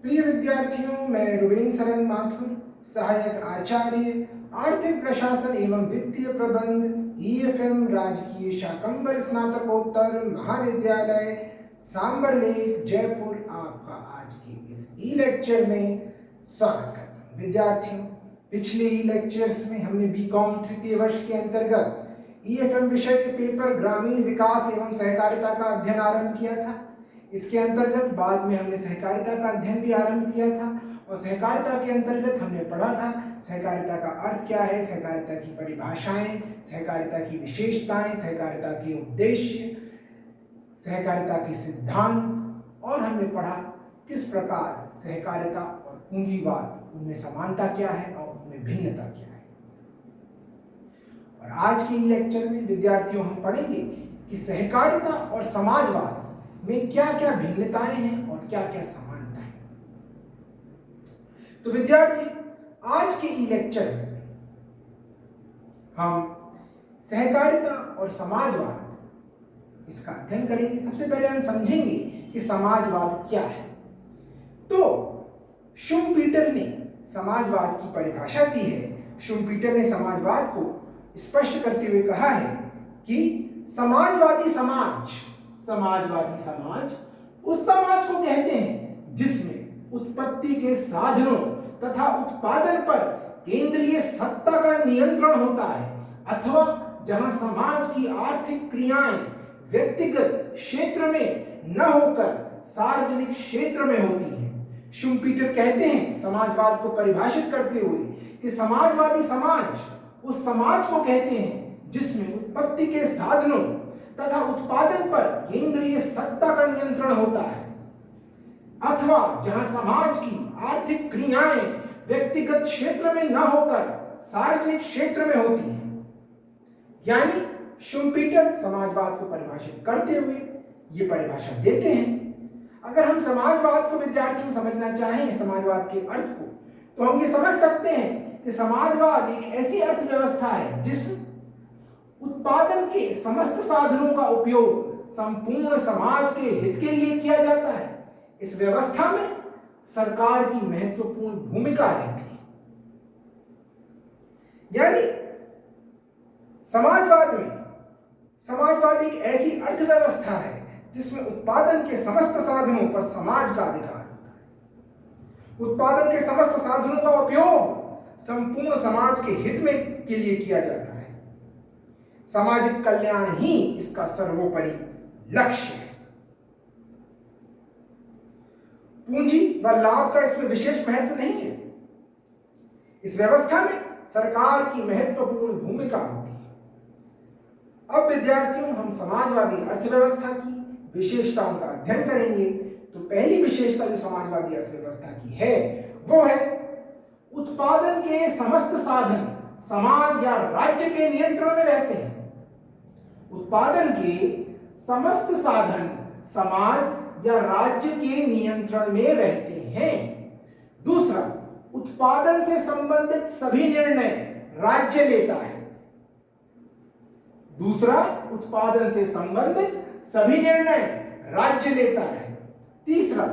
प्रिय विद्यार्थियों, मैं रुबेन सरन माथुर, सहायक आचार्य आर्थिक प्रशासन एवं वित्तीय प्रबंध ईएफएम राजकीय शाकंभर स्नातकोत्तर महाविद्यालय सांबरलेक जयपुर आपका आज के इस ई लेक्चर में स्वागत करता हूँ। विद्यार्थियों, पिछले ई लेक्चर्स में हमने बीकॉम तृतीय वर्ष के अंतर्गत ईएफएम विषय के पेपर ग्रामीण विकास एवं सहकारिता का अध्ययन आरंभ किया था। इसके अंतर्गत बाद में हमने सहकारिता का अध्ययन भी आरंभ किया था और सहकारिता के अंतर्गत हमने पढ़ा था सहकारिता का अर्थ क्या है, सहकारिता की परिभाषाएं, सहकारिता की विशेषताएं, सहकारिता के उद्देश्य, सहकारिता के सिद्धांत, और हमने पढ़ा किस प्रकार सहकारिता और पूंजीवाद उनमें समानता क्या है और उनमें भिन्नता क्या है। और आज के लेक्चर में विद्यार्थियों हम पढ़ेंगे कि सहकारिता और समाजवाद में क्या क्या भिन्नताएं हैं और क्या क्या समानताएं। तो विद्यार्थी, आज के ई लेक्चर में हम सहकारिता और समाजवाद इसका अध्ययन करेंगे। सबसे पहले हम समझेंगे कि समाजवाद क्या है। तो शुम्पीटर ने समाजवाद की परिभाषा दी है। शुम्पीटर ने समाजवाद को स्पष्ट करते हुए कहा है कि समाजवादी समाज उस समाज को कहते हैं जिसमें उत्पत्ति के साधनों तथा उत्पादन पर केंद्रीय सत्ता का नियंत्रण होता है, अथवा जहां समाज की आर्थिक क्रियाएं व्यक्तिगत क्षेत्र में न होकर सार्वजनिक क्षेत्र में होती हैं। शुम्पीटर कहते हैं समाजवाद को परिभाषित करते हुए कि समाजवादी समाज उस समाज को कहते हैं जिसमें उत्पत्ति के साधनों तथा उत्पादन पर केंद्रीय सत्ता का नियंत्रण होता है, अथवा जहां समाज की आर्थिक क्रियाएं व्यक्तिगत क्षेत्र में न होकर सार्वजनिक क्षेत्र में होती हैं। यानी शुम्पीटर समाजवाद को परिभाषित करते हुए ये परिभाषा देते हैं। अगर हम समाजवाद को विद्यार्थियों समझना चाहें, समाजवाद के अर्थ को, तो हम ये समझ सकते हैं कि समाजवाद एक ऐसी अर्थव्यवस्था है जिसमें उत्पादन के समस्त साधनों का उपयोग संपूर्ण समाज के हित के लिए किया जाता है। इस व्यवस्था में सरकार की महत्वपूर्ण भूमिका रहती है। यानी समाजवाद एक ऐसी अर्थव्यवस्था है जिसमें उत्पादन के समस्त साधनों पर समाज का अधिकार होता है। उत्पादन के समस्त साधनों का उपयोग संपूर्ण समाज के हित में के लिए किया जाता है। सामाजिक कल्याण ही इसका सर्वोपरि लक्ष्य है। पूंजी व लाभ का इसमें विशेष महत्व नहीं है। इस व्यवस्था में सरकार की महत्वपूर्ण भूमिका होती है। अब विद्यार्थियों, हम समाजवादी अर्थव्यवस्था की विशेषताओं का अध्ययन करेंगे। तो पहली विशेषता जो समाजवादी अर्थव्यवस्था की है वो है उत्पादन के समस्त साधन समाज या राज्य के नियंत्रण में रहते हैं। उत्पादन के समस्त साधन समाज या राज्य के नियंत्रण में रहते हैं। दूसरा, उत्पादन से संबंधित सभी निर्णय राज्य लेता है। तीसरा,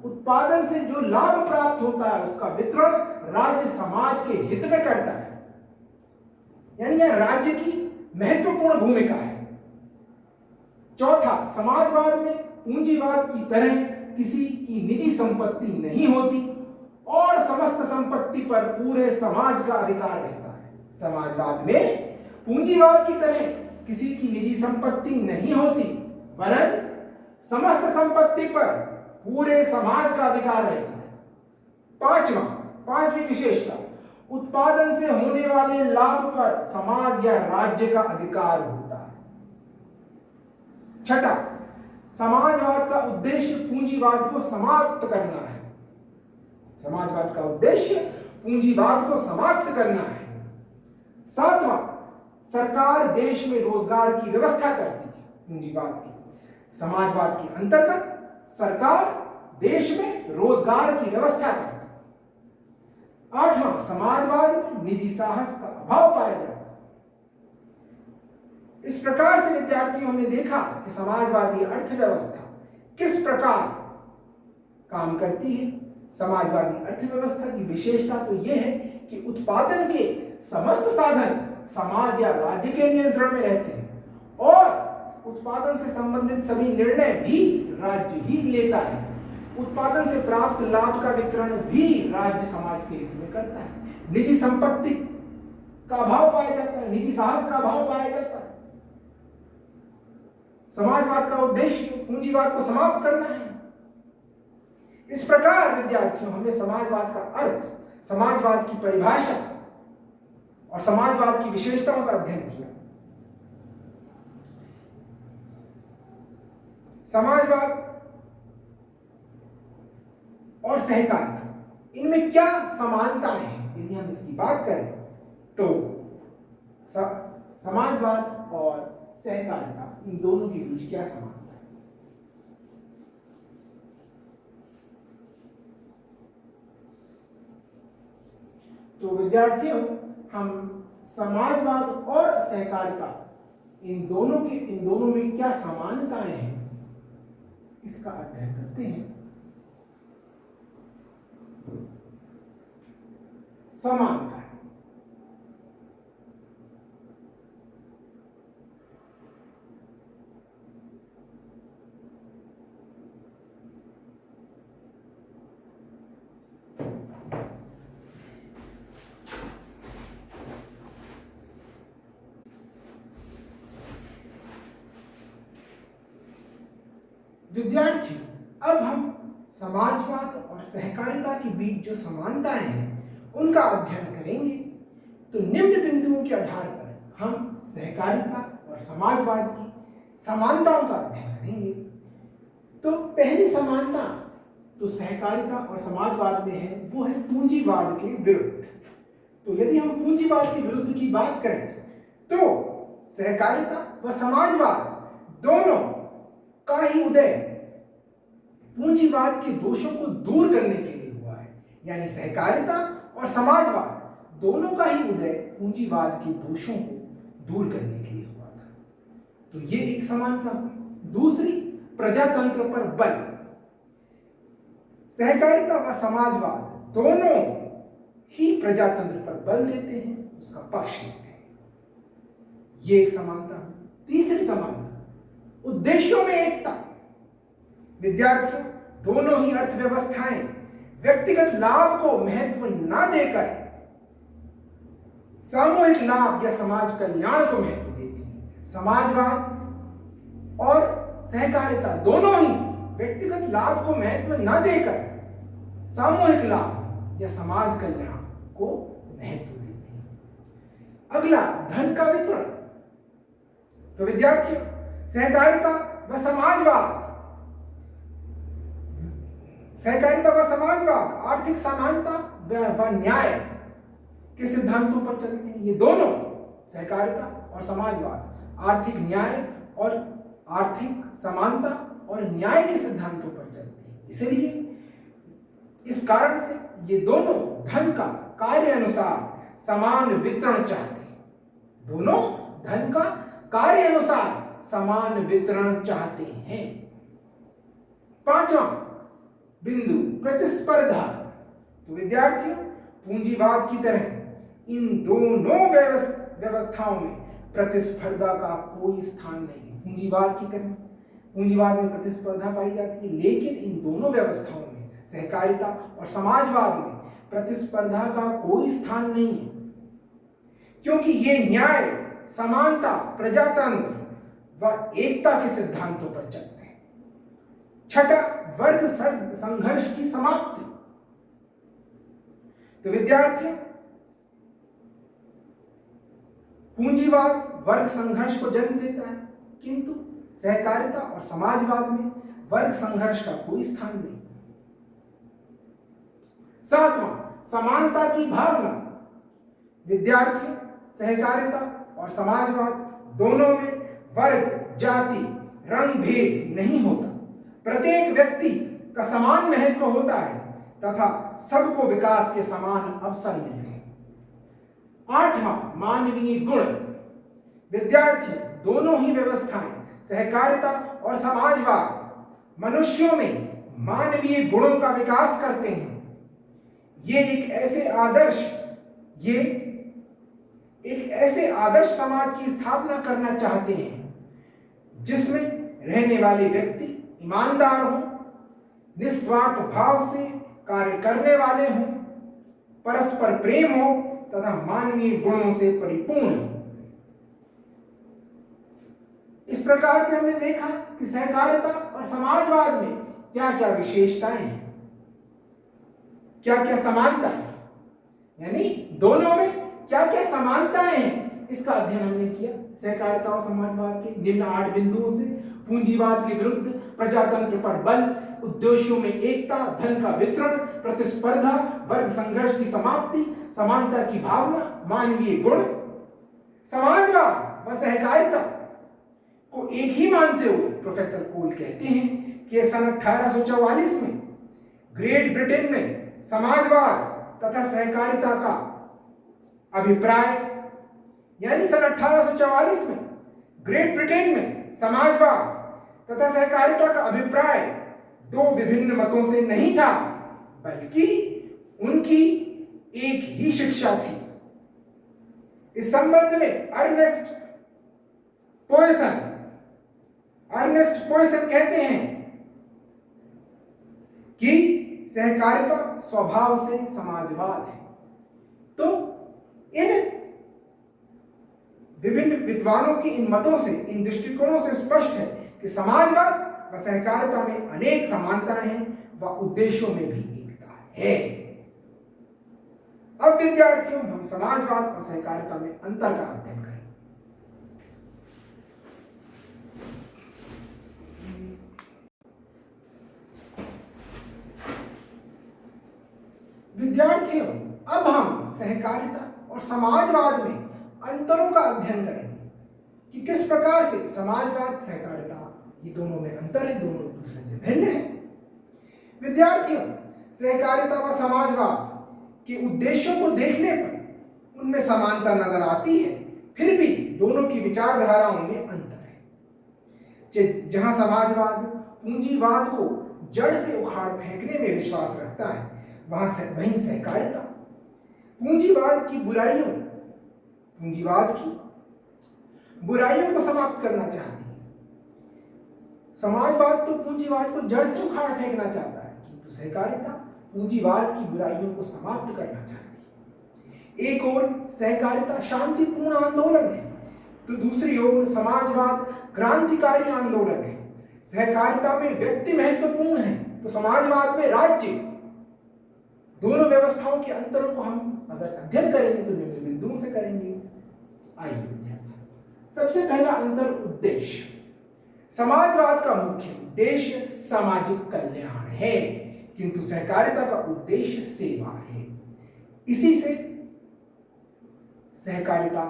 उत्पादन से जो लाभ प्राप्त होता है उसका वितरण राज्य समाज के हित में करता है। यानी यह राज्य की महत्वपूर्ण भूमिका है। चौथा, समाजवाद में पूंजीवाद की तरह किसी की निजी संपत्ति नहीं होती और समस्त संपत्ति पर पूरे समाज का अधिकार रहता है। समाजवाद में पूंजीवाद की तरह किसी की निजी संपत्ति नहीं होती, वरन समस्त संपत्ति पर पूरे समाज का अधिकार रहता है। पांचवी विशेषता, उत्पादन से होने वाले लाभ पर समाज या राज्य का अधिकार होता है। छठा, समाजवाद का उद्देश्य पूंजीवाद को समाप्त करना है। सातवां, सरकार देश में रोजगार की व्यवस्था करती है। पूंजीवाद की समाजवाद के अंतर्गत सरकार देश में रोजगार की व्यवस्था करती है। आठवां, समाजवाद में निजी साहस का अभाव पाया जाता है। इस प्रकार से विद्यार्थियों हमने देखा कि समाजवादी अर्थव्यवस्था किस प्रकार काम करती है। समाजवादी अर्थव्यवस्था की विशेषता तो यह है कि उत्पादन के समस्त साधन समाज या राज्य के नियंत्रण में रहते हैं और उत्पादन से संबंधित सभी निर्णय भी राज्य ही लेता है। उत्पादन से प्राप्त लाभ का वितरण भी राज्य समाज के हित में करता है। निजी संपत्ति का अभाव पाया जाता है, निजी साहस का अभाव पाया जाता है। समाजवाद का उद्देश्य पूंजीवाद को समाप्त करना है। इस प्रकार विद्यार्थियों, हमने समाजवाद का अर्थ, समाजवाद की परिभाषा और समाजवाद की विशेषताओं का अध्ययन किया। समाजवाद और सहकारिता, इनमें क्या समानताएं हैं? यदि हम इसकी बात करें तो समाजवाद और सहकारिता, इन दोनों के बीच क्या समानता है? तो विद्यार्थियों, हम समाजवाद और सहकारिता, इन दोनों में क्या समानताएं हैं, इसका अध्ययन करते हैं। समानता, विद्यार्थी, अब हम समाजवाद और सहकारिता के बीच जो समानताएं हैं उनका अध्ययन करेंगे। तो निम्न बिंदुओं के आधार पर हम सहकारिता और समाजवाद की समानताओं का अध्ययन करेंगे। तो पहली समानता तो सहकारिता और समाजवाद में है, वो है पूंजीवाद के विरुद्ध। तो यदि हम पूंजीवाद के विरुद्ध की बात करें तो सहकारिता व समाजवाद दोनों का ही उदय पूंजीवाद के दोषों को दूर करने के लिए हुआ है। यानी सहकारिता और समाजवाद दोनों का ही उदय पूंजीवाद के दोषों को दूर करने के लिए हुआ था। तो ये एक समानता हुई। दूसरी, प्रजातंत्र पर बल। सहकारिता व समाजवाद दोनों ही प्रजातंत्र पर बल देते हैं, उसका पक्ष लेते हैं। ये एक समानता हुई। तीसरी समानता, उद्देश्यों में एकता। विद्यार्थियों, दोनों ही अर्थव्यवस्थाएं व्यक्तिगत लाभ को महत्व न देकर सामूहिक लाभ या समाज कल्याण को महत्व देती हैं। समाजवाद और सहकारिता दोनों ही व्यक्तिगत लाभ को महत्व न देकर सामूहिक लाभ या समाज कल्याण को महत्व देती हैं। अगला, धन का वितरण। तो विद्यार्थियों, सहकारिता व समाजवाद आर्थिक समानता व न्याय के सिद्धांतों पर चलते हैं। ये दोनों, सहकारिता और समाजवाद, आर्थिक न्याय और आर्थिक समानता और न्याय के सिद्धांतों पर चलते हैं। इसलिए इस कारण से ये दोनों धन का कार्य अनुसार समान वितरण चाहते हैं। दोनों धन का कार्य अनुसार समान वितरण चाहते हैं। पांचवा बिंदु, प्रतिस्पर्धा। तो विद्यार्थियों, पूंजीवाद की तरह इन दोनों व्यवस्थाओं में प्रतिस्पर्धा का कोई स्थान नहीं है। पूंजीवाद की तरह पूंजीवाद में प्रतिस्पर्धा पाई जाती है, लेकिन इन दोनों व्यवस्थाओं में, सहकारिता और समाजवाद में, प्रतिस्पर्धा का कोई स्थान नहीं है, क्योंकि ये न्याय, समानता, प्रजातंत्र व एकता के सिद्धांतों पर चलते हैं। छठा, वर्ग संघर्ष की समाप्ति। तो विद्यार्थियों, पूंजीवाद वर्ग संघर्ष को जन्म देता है, किंतु सहकारिता और समाजवाद में वर्ग संघर्ष का कोई स्थान नहीं। सातवां, समानता की भावना। विद्यार्थियों, सहकारिता और समाजवाद दोनों में वर्ग, जाति, रंग भेद नहीं होता। प्रत्येक व्यक्ति का समान महत्व होता है तथा सबको विकास के समान अवसर मिलते हैं। आठवां, मानवीय गुण। विद्यार्थी, दोनों ही व्यवस्थाएं, सहकारिता और समाजवाद, मनुष्यों में मानवीय गुणों का विकास करते हैं ये एक ऐसे आदर्श समाज की स्थापना करना चाहते हैं जिसमें रहने वाले व्यक्ति ईमानदार हों, निस्वार्थ भाव से कार्य करने वाले हों, परस्पर प्रेम हो तथा मानवीय गुणों से परिपूर्ण हो। इस प्रकार से हमने देखा कि सहकारिता और समाजवाद में क्या क्या विशेषताएं हैं, क्या क्या समानताएं हैं, यानी दोनों में क्या क्या समानताएं हैं, इसका अध्ययन हमने किया। सहकारिता और समाजवाद के निम्न 8 बिंदुओं से पूंजीवाद के विरुद्ध प्रजातंत्र पर बल, उद्देश्यों में एकता, धन का वितरण, प्रतिस्पर्धा, वर्ग संघर्ष की समाप्ति, समानता की भावना, मानवीय गुण। समाजवाद व सहकारिता को एक ही मानते हुए प्रोफेसर कोल कहते हैं कि सन 1844 में ग्रेट ब्रिटेन में समाजवाद तथा सहकारिता का अभिप्राय, यानी सन 1844 में ग्रेट ब्रिटेन में समाजवाद तथा सहकारिता का अभिप्राय 2 विभिन्न मतों से नहीं था, बल्कि उनकी एक ही शिक्षा थी। इस संबंध में अर्नेस्ट पोयसन कहते हैं कि सहकारिता स्वभाव से समाजवाद है। तो इन विभिन्न विद्वानों की इन मतों से, इन दृष्टिकोणों से स्पष्ट है कि समाजवाद व सहकारिता में अनेक समानताएं हैं व उद्देश्यों में भी एकता है। अब विद्यार्थियों, हम समाजवाद और सहकारिता में अंतर का अध्ययन करें। विद्यार्थियों, अब हम सहकारिता और समाजवाद में अंतरों का अध्ययन करेंगे कि किस प्रकार से समाजवाद, सहकारिता, ये दोनों में अंतर है, दोनों एक दूसरे से भिन्न है। विद्यार्थियों, सहकारिता व समाजवाद के उद्देश्यों को देखने पर उनमें समानता नजर आती है, फिर भी दोनों की विचारधाराओं में अंतर है। जहां समाजवाद पूंजीवाद को जड़ से उखाड़ फेंकने में विश्वास रखता है, वहीं सहकारिता पूंजीवाद की बुराइयों को समाप्त करना चाहती है। समाजवाद तो पूंजीवाद को जड़ से उखाड़ फेंकना चाहता है, किंतु सहकारिता पूंजीवाद की बुराइयों को समाप्त करना चाहती है। एक ओर सहकारिता शांतिपूर्ण आंदोलन है, तो दूसरी ओर समाजवाद क्रांतिकारी आंदोलन है। सहकारिता में व्यक्ति महत्वपूर्ण है, तो समाजवाद में राज्य। दोनों व्यवस्थाओं के अंतरों को हम अगर अध्ययन करेंगे तो निम्न बिंदुओं से करेंगे। आइए विद्यार्थी, सबसे पहला अंतर उद्देश्य। समाजवाद का मुख्य उद्देश्य सामाजिक कल्याण है, किंतु सहकारिता का उद्देश्य सेवा है। इसी से सहकारिता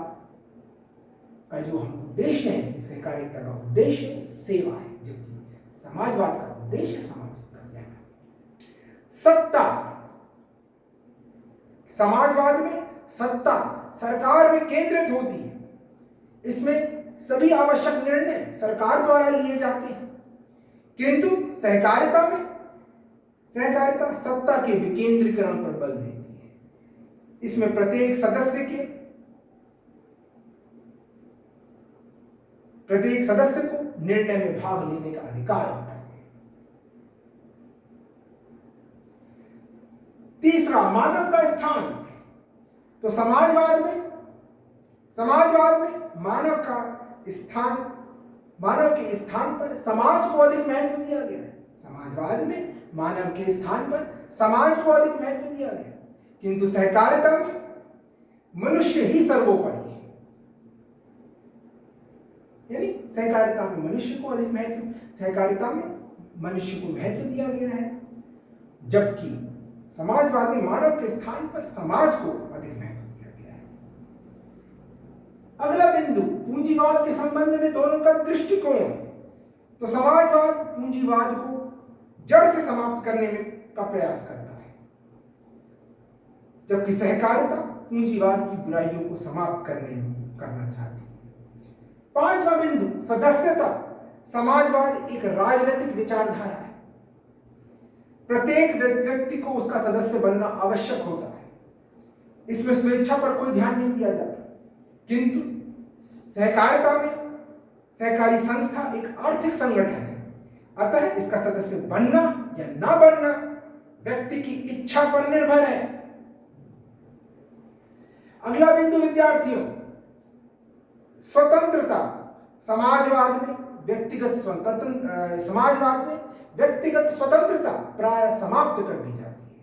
का जो हम उद्देश्य है, सहकारिता का उद्देश्य सेवा है, जबकि समाजवाद का उद्देश्य सामाजिक कल्याण है। सत्ता, समाजवाद में सत्ता सरकार में केंद्रित होती है। इसमें सभी आवश्यक निर्णय सरकार द्वारा लिए जाते हैं, किंतु सहकारिता सत्ता के विकेंद्रीकरण पर बल देती है। इसमें प्रत्येक सदस्य को निर्णय में भाग लेने का अधिकार होता है। तीसरा, मानव का स्थान। तो समाजवाद में मानव के स्थान पर समाज को अधिक महत्व दिया गया है। समाजवाद में मानव के स्थान पर समाज को अधिक महत्व दिया गया है, किंतु सहकारिता में मनुष्य ही सर्वोपरि है। यानी सहकारिता में मनुष्य को अधिक सहकारिता में मनुष्य को महत्व दिया गया है, जबकि समाजवाद में मानव के स्थान पर समाज को अधिक महत्व दिया गया है। अगला बिंदु, पूंजीवाद के संबंध में दोनों का दृष्टिकोण। तो समाजवाद पूंजीवाद को जड़ से समाप्त करने का प्रयास करता है, जबकि सहकारिता पूंजीवाद की बुराइयों को समाप्त करना चाहती है। पांचवा बिंदु, सदस्यता। समाजवाद एक राजनीतिक विचारधारा है, प्रत्येक व्यक्ति को उसका सदस्य बनना आवश्यक होता है। इसमें स्वेच्छा पर कोई ध्यान नहीं दिया जाता, किंतु सहकारिता में सहकारी संस्था एक आर्थिक संगठन है, अतः इसका सदस्य बनना या ना बनना व्यक्ति की इच्छा पर निर्भर है। अगला बिंदु विद्यार्थियों, स्वतंत्रता। समाजवाद में व्यक्तिगत स्वतंत्रता प्राय समाप्त कर दी जाती है।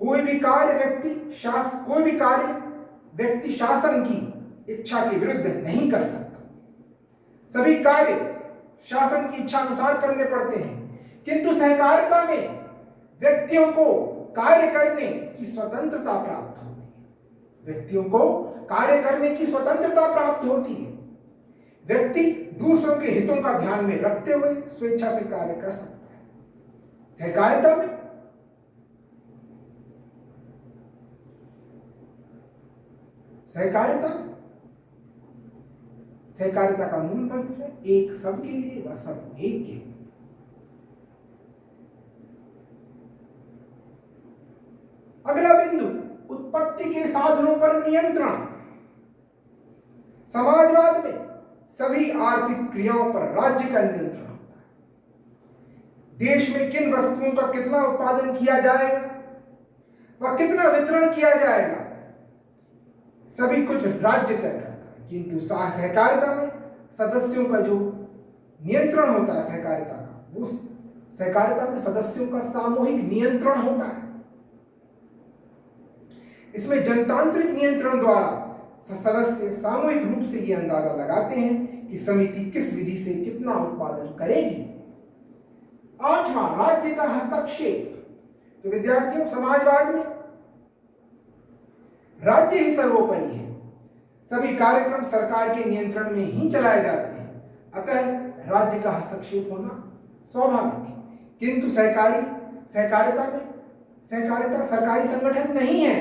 कोई भी कार्य व्यक्ति शासन की इच्छा के विरुद्ध नहीं कर सकता। सभी कार्य शासन की इच्छा अनुसार करने पड़ते हैं, किंतु सहकारिता में व्यक्तियों को कार्य करने की स्वतंत्रता प्राप्त होती है। व्यक्ति दूसरों के हितों का ध्यान में रखते हुए स्वेच्छा से कार्य कर सकता है। सहकारिता का मूल मंत्र है एक सबके लिए व सब एक के लिए। अगला बिंदु, उत्पत्ति के साधनों पर नियंत्रण। समाजवाद में सभी आर्थिक क्रियाओं पर राज्य का नियंत्रण होता है। देश में किन वस्तुओं का कितना उत्पादन किया जाएगा व कितना वितरण किया जाएगा, सभी कुछ राज्य तय करता है, किंतु सहकारिता में सदस्यों का जो नियंत्रण होता है सहकारिता में सदस्यों का सामूहिक नियंत्रण होता है। इसमें जनतांत्रिक नियंत्रण द्वारा सदस्य सामूहिक रूप से यह अंदाजा लगाते हैं कि समिति किस विधि से कितना उत्पादन करेगी। 8वां, राज्य का हस्तक्षेप। तो विद्यार्थियों, समाजवाद में राज्य ही सर्वोपरि है। सभी कार्यक्रम सरकार के नियंत्रण में ही चलाए जाते हैं, अतः राज्य का हस्तक्षेप होना स्वाभाविक है। किंतु सहकारिता सरकारी संगठन नहीं है।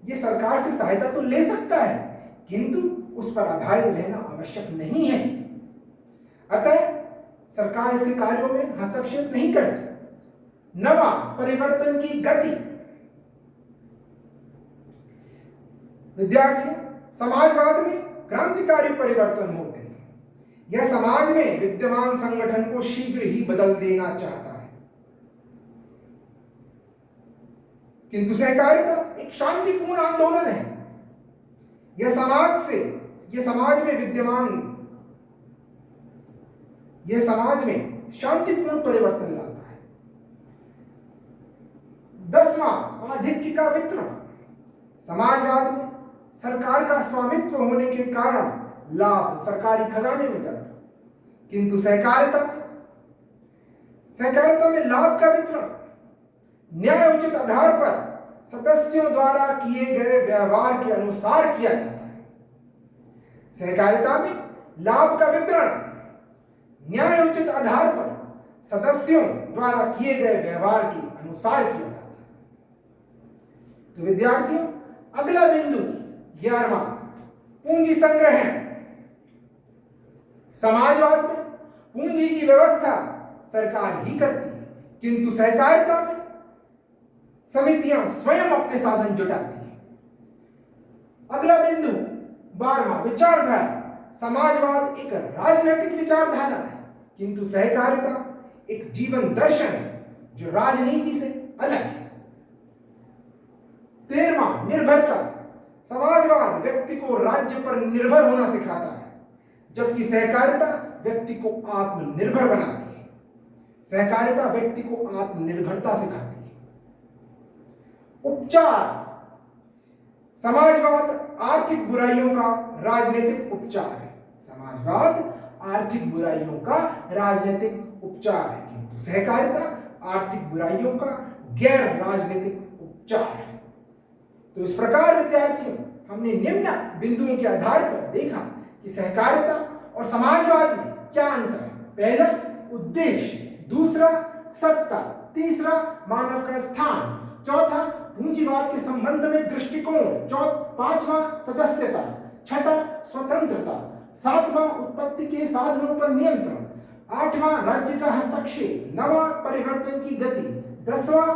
ये सरकार से सहायता तो ले सकता है, किंतु उस पर आधारित रहना आवश्यक नहीं है, अतः सरकार इसके कार्यों में हस्तक्षेप नहीं करती। 9वां, परिवर्तन की गति। विद्यार्थी, समाजवाद में क्रांतिकारी परिवर्तन होते हैं। यह समाज में विद्यमान संगठन को शीघ्र ही बदल देना चाहता है, किंतु सहकारिता एक शांतिपूर्ण आंदोलन है। यह समाज में शांतिपूर्ण परिवर्तन लाता है। 10वां, आधिक्य का वितरण। समाजवाद में सरकार का स्वामित्व होने के कारण लाभ सरकारी खजाने में जाता है, किंतु सहकारिता में लाभ का वितरण न्यायोचित आधार पर सदस्यों द्वारा किए गए व्यवहार के अनुसार किया जाता है। सहकारिता में लाभ का वितरण न्यायोचित आधार पर सदस्यों द्वारा किए गए व्यवहार के अनुसार किया जाता है। तो विद्यार्थियों, अगला बिंदु 11वां, पूंजी संग्रहण। समाजवाद में पूंजी की व्यवस्था सरकार ही करती है, किंतु सहकारिता में समितियां स्वयं अपने साधन जुटाती हैं। अगला बिंदु 12वां, विचारधारा। समाजवाद एक राजनीतिक विचारधारा है, किंतु सहकारिता एक जीवन दर्शन है जो राजनीति से अलग है। 13वां, निर्भरता। समाजवाद व्यक्ति को राज्य पर निर्भर होना सिखाता है, जबकि सहकारिता व्यक्ति को आत्मनिर्भर बनाती है। सहकारिता व्यक्ति को आत्मनिर्भरता सिखाती है। उपचार। समाजवाद आर्थिक बुराइयों का राजनीतिक उपचार है। किंतु सहकारिता आर्थिक बुराइयों का गैर राजनीतिक उपचार है। तो इस प्रकार विद्यार्थियों, हमने निम्न बिंदुओं के आधार पर देखा कि सहकारिता और समाजवाद में क्या अंतर है। पहला, उद्देश्य। दूसरा, सत्ता। तीसरा, मानव का स्थान। चौथा, पूंजीवाद के संबंध में दृष्टिकोण। पांचवा, सदस्यता। छठा, स्वतंत्रता। सातवां, उत्पत्ति के साधनों पर नियंत्रण। 8वां राज्य का हस्तक्षेप, 9वां परिवर्तन की गति, 10वां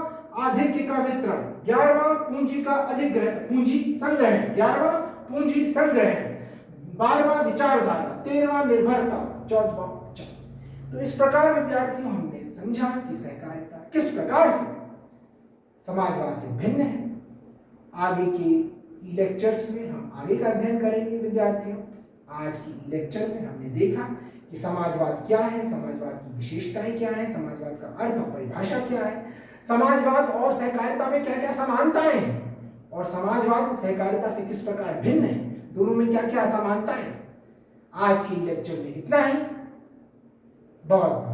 आधिक्य का वितरण, 11वां पूंजी का अधिग्रहण, पूंजी संग्रहण, 11वां पूंजी संग्रहण, 12वां विचारधारा, 13वां निर्भरता, 14वां उपचार। तो इस प्रकार विद्यार्थियों हमने समझा कि सहकारिता किस प्रकार से समाजवाद से भिन्न है। आगे के लेक्चर्स में हम आगे का अध्ययन करेंगे विद्यार्थियों। आज की लेक्चर में हमने देखा कि समाजवाद क्या है, समाजवाद की विशेषताएं क्या हैं, समाजवाद का अर्थ और परिभाषा क्या है, समाजवाद और सहकारिता में क्या क्या समानताएं हैं, और समाजवाद सहकारिता से किस प्रकार भिन्न है, दोनों में क्या क्या असमानताएं हैं। आज की लेक्चर में इतना ही। बहुत